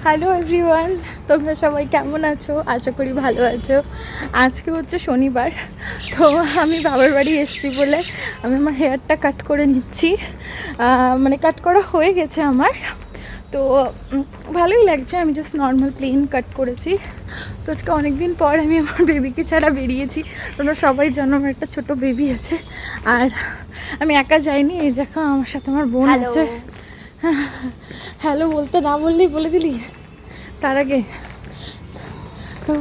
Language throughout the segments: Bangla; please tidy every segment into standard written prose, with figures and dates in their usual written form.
হ্যালো এভরিওয়ান, তোমরা সবাই কেমন আছো? আশা করি ভালো আছো। আজকে হচ্ছে শনিবার, তো আমি বাবার বাড়ি এসেছি বলে আমি আমার হেয়ারটা কাট করে নিচ্ছি। মানে কাট করা হয়ে গেছে আমার, তো ভালোই লাগছে। আমি জাস্ট নর্মাল প্লেন কাট করেছি। তো আজকে অনেক দিন পর আমি আমার বেবিকে ছাড়া বেরিয়েছি। তোমরা সবাই জানো আমার একটা ছোটো বেবি আছে, আর আমি একা যাইনি। এই দেখো আমার সাথে আমার বোন আছে। হ্যালো বলতে না বললেই বলে দিলি তার আগে। তো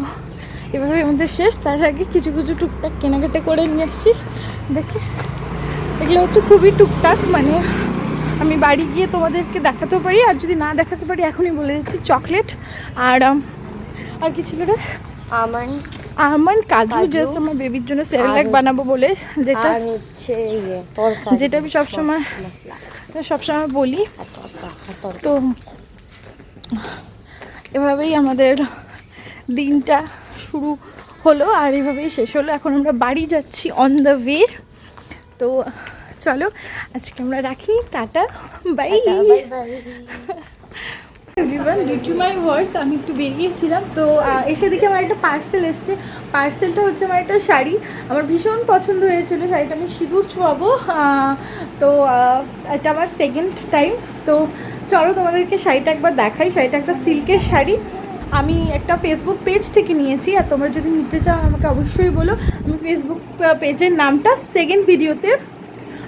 এভাবে আমাদের শেষ। তার আগে কিছু কিছু টুকটাক কেনাকাটা করে নিয়ে আসছি। দেখি, এগুলো হচ্ছে খুবই টুকটাক, মানে আমি বাড়ি গিয়ে তোমাদেরকে দেখাতেও পারি, আর যদি না দেখাতে পারি এখনই বলে দিচ্ছি। চকলেট আর আর কি ছিল রে, আমন্ড কাজু, জাস্ট আমার বেবির জন্য সেরেলাক বানাবো বলে, যেটা যেটা আমি সবসময় বলি। তো এভাবেই আমাদের দিনটা শুরু হলো আর এভাবেই শেষ হলো। এখন আমরা বাড়ি যাচ্ছি, অন দ্য ওয়ে। তো চলো আজকে আমরা রাখি, tata, bye everyone. Due to my work আমি একটু বেরিয়েছিলাম, তো এসে দেখি আমার একটা পার্সেল এসছে। পার্সেলটা হচ্ছে আমার একটা শাড়ি, আমার ভীষণ পছন্দ হয়েছিল। শাড়িটা আমি সিঁদুর ছোঁয়াবো, তো এটা আমার সেকেন্ড টাইম। তো চলো তোমাদেরকে শাড়িটা একবার দেখাই। শাড়িটা একটা সিল্কের শাড়ি, আমি একটা ফেসবুক পেজ থেকে নিয়েছি। আর তোমরা যদি নিতে চাও আমাকে অবশ্যই বলো, আমি ফেসবুক পেজের নামটা সেকেন্ড ভিডিওতে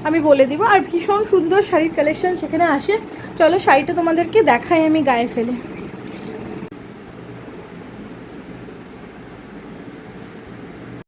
আমি বলে দিব। আর ভীষণ সুন্দর শাড়ির কালেকশন সেখানে আসে। চলো শাড়িটা তোমাদেরকে দেখাই আমি গায়ে ফেলে।